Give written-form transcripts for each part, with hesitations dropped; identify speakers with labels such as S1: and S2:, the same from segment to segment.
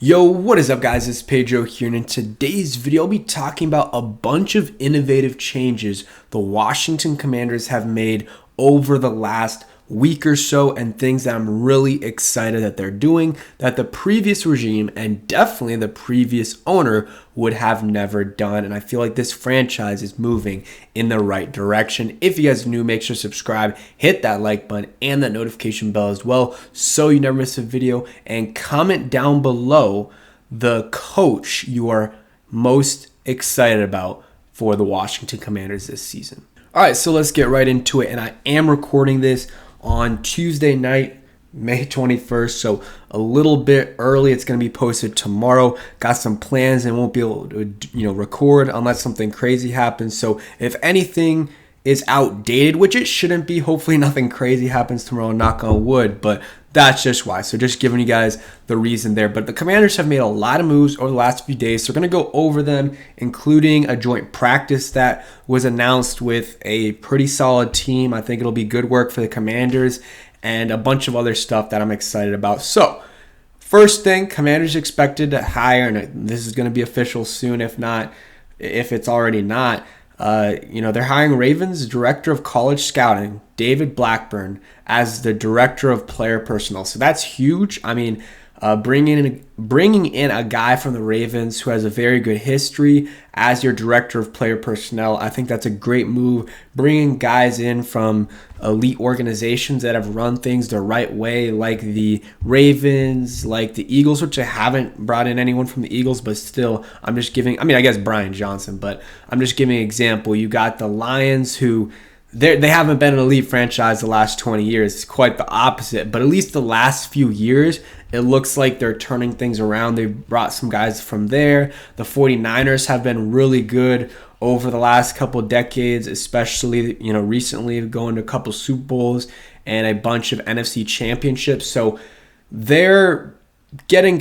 S1: Yo, what is up guys? It's Pedro here, and in today's video I'll be talking about a bunch of innovative changes the Washington Commanders have made over the last week or so, and things that I'm really excited that they're doing that the previous regime and definitely the previous owner would have never done. And I feel like this franchise is moving in the right direction. If you guys are new, make sure to subscribe, hit that like button and that notification bell as well so you never miss a video, and comment down below the coach you are most excited about for the Washington Commanders this season. All right, so let's get right into it. And I am recording this on Tuesday night, May 21st, so a little bit early. It's going to be posted tomorrow. Got some plans and won't be able to record unless something crazy happens. So if anything is outdated, which it shouldn't be, hopefully nothing crazy happens tomorrow, knock on wood, but that's just why. So just giving you guys the reason there. But the Commanders have made a lot of moves over the last few days, so we're going to go over them, including a joint practice that was announced with a pretty solid team. I think it'll be good work for the Commanders, and a bunch of other stuff that I'm excited about. So first thing, Commanders expected to hire, and this is going to be official soon, if it's already not. They're hiring Ravens director of college scouting, David Blackburn, as the director of player personnel. So that's huge. I mean, bringing in a guy from the Ravens who has a very good history as your director of player personnel, I think that's a great move. Bringing guys in from elite organizations that have run things the right way, like the Ravens, like the Eagles, which I haven't brought in anyone from the Eagles, but still, I guess Brian Johnson, but I'm just giving an example. You got the Lions, who they haven't been an elite franchise the last 20 years. It's quite the opposite. But at least the last few years, it looks like they're turning things around. They've brought some guys from there. The 49ers have been really good over the last couple decades, especially, recently going to a couple Super Bowls and a bunch of NFC championships. So they're getting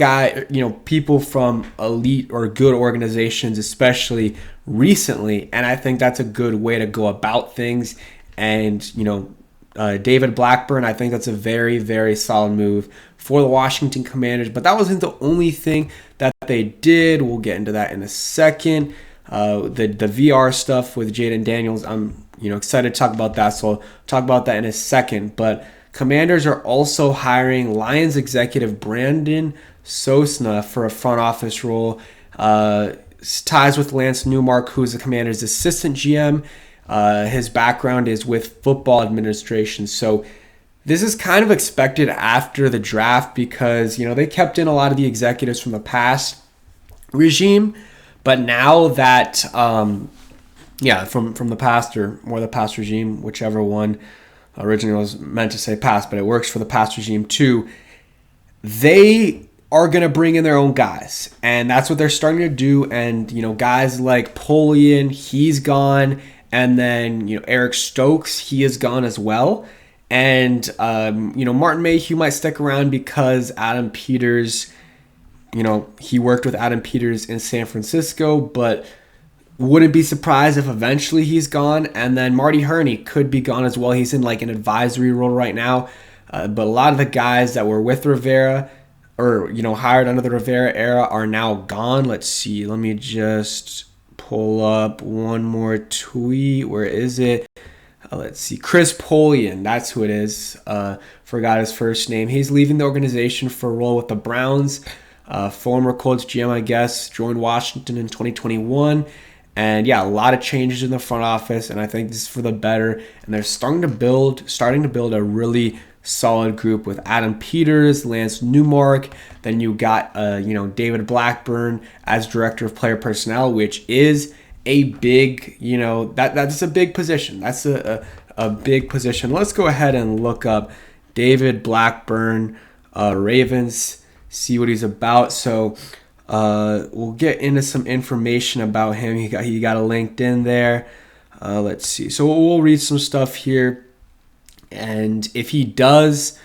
S1: people from elite or good organizations, especially recently, and I think that's a good way to go about things. And David Blackburn, I think that's a very, very solid move for the Washington Commanders. But that wasn't the only thing that they did. We'll get into that in a second. The VR stuff with Jaden Daniels, I'm excited to talk about that, so I'll talk about that in a second. But Commanders are also hiring Lions executive Brandon Sosna for a front office role. Ties with Lance Newmark, who's the Commanders' assistant GM. His background is with football administration. So this is kind of expected after the draft because, they kept in a lot of the executives from the past regime. But now that, from the past or the past regime, whichever one originally was meant to say past, but it works for the past regime too, they are going to bring in their own guys. And that's what they're starting to do. And, guys like Polian, he's gone. And then, Eric Stokes, he is gone as well. And, Martin Mayhew might stick around because Adam Peters, he worked with Adam Peters in San Francisco, but wouldn't be surprised if eventually he's gone. And then Marty Herney could be gone as well. He's in like an advisory role right now. But a lot of the guys that were with Rivera or, hired under the Rivera era are now gone. Let's see. Let me just pull up one more tweet. Where is it? Let's see. Chris Polian. That's who it is. Forgot his first name. He's leaving the organization for a role with the Browns. Former Colts GM, I guess, joined Washington in 2021. And a lot of changes in the front office, and I think this is for the better. And they're starting to build a really solid group with Adam Peters, Lance Newmark. Then you got David Blackburn as director of player personnel, which is a big that's a big position. That's a big position. Let's go ahead and look up David Blackburn, Ravens, see what he's about. So we'll get into some information about him. He got a LinkedIn there. Let's see. So we'll read some stuff here. And if he does,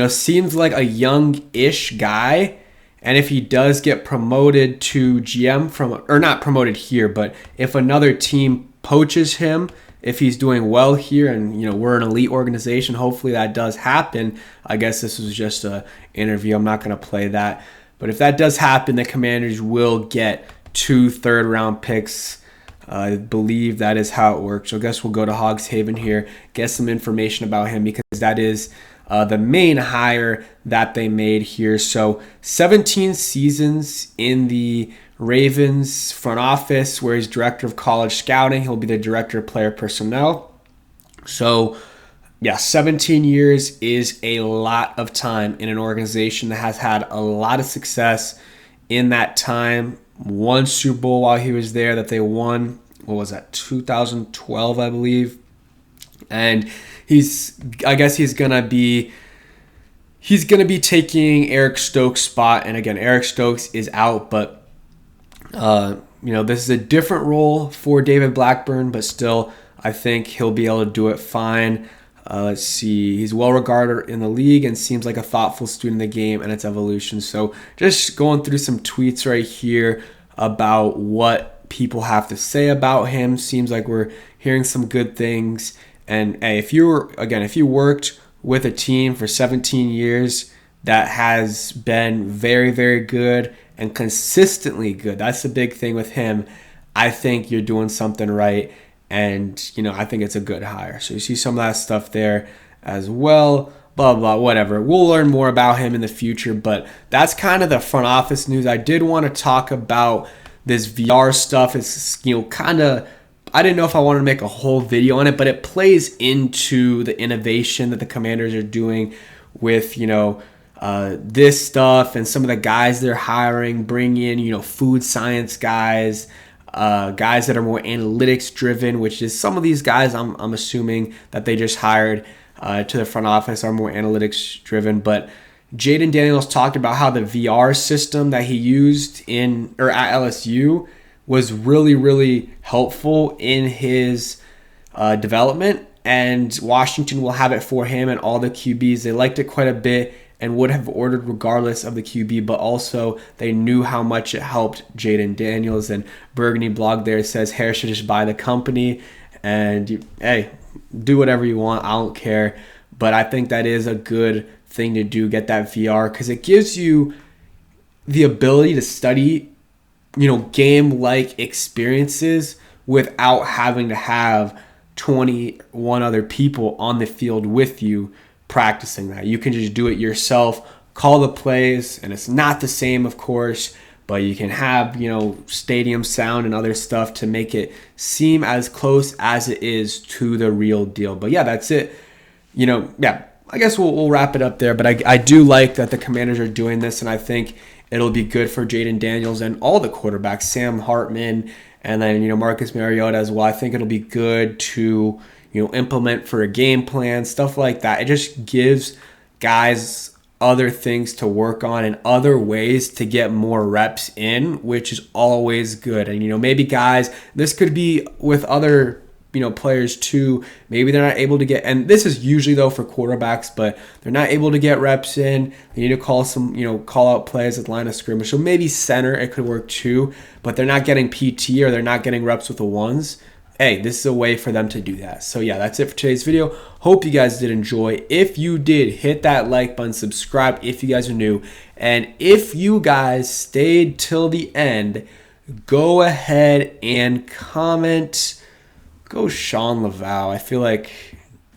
S1: seems like a young-ish guy. And if he does get promoted to GM or not promoted here, but if another team poaches him, if he's doing well here and, we're an elite organization, hopefully that does happen. I guess this was just an interview. I'm not going to play that. But if that does happen, the Commanders will get 2 third-round picks. I believe that is how it works. So I guess we'll go to Hogs Haven here, get some information about him, because that is the main hire that they made here. So 17 seasons in the Ravens front office, where he's director of college scouting. He'll be the director of player personnel. So yeah, 17 years is a lot of time in an organization that has had a lot of success in that time. One Super Bowl while he was there that they won. What was that? 2012, I believe. And I guess he's gonna be taking Eric Stokes' spot. And again, Eric Stokes is out, but this is a different role for David Blackburn, but still, I think he'll be able to do it fine. Let's see. He's well regarded in the league and seems like a thoughtful student of the game and its evolution. So just going through some tweets right here about what people have to say about him. Seems like we're hearing some good things. And hey, if you worked with a team for 17 years that has been very, very good and consistently good, that's the big thing with him. I think you're doing something right. And, I think it's a good hire. So you see some of that stuff there as well. Blah, blah, whatever. We'll learn more about him in the future. But that's kind of the front office news. I did want to talk about this VR stuff. It's, I didn't know if I wanted to make a whole video on it, but it plays into the innovation that the Commanders are doing with, this stuff and some of the guys they're hiring, bring in, food science guys, guys that are more analytics driven, which is some of these guys I'm assuming that they just hired to the front office are more analytics driven. But Jaden Daniels talked about how the VR system that he used at LSU was really, really helpful in his development, and Washington will have it for him and all the QBs. They liked it quite a bit and would have ordered regardless of the QB, but also they knew how much it helped Jaden Daniels. And Burgundy blog there says Harris should just buy the company and hey, do whatever you want. I don't care. But I think that is a good thing to do, get that VR, because it gives you the ability to study, game-like experiences without having to have 21 other people on the field with you practicing that. You can just do it yourself, call the plays, and it's not the same, of course, but you can have, stadium sound and other stuff to make it seem as close as it is to the real deal. But yeah, that's it. I guess we'll wrap it up there, but I do like that the Commanders are doing this, and I think it'll be good for Jaden Daniels and all the quarterbacks, Sam Hartman, and then, Marcus Mariota as well. I think it'll be good to, implement for a game plan, stuff like that. It just gives guys other things to work on and other ways to get more reps in, which is always good. And, maybe guys, this could be with other players too. Maybe they're not able to get, and this is usually though for quarterbacks, but they're not able to get reps in. They need to call out plays at the line of scrimmage. So maybe center, it could work too, but they're not getting PT or they're not getting reps with the ones. Hey, this is a way for them to do that. So yeah, that's it for today's video. Hope you guys did enjoy. If you did, hit that like button, subscribe if you guys are new. And if you guys stayed till the end, go ahead and comment. Go Sean Laval. I feel like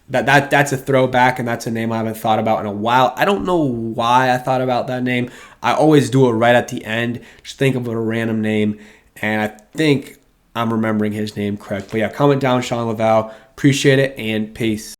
S1: that's a throwback, and that's a name I haven't thought about in a while. I don't know why I thought about that name. I always do it right at the end. Just think of a random name, and I think I'm remembering his name correct. But yeah, comment down Sean Laval. Appreciate it, and peace.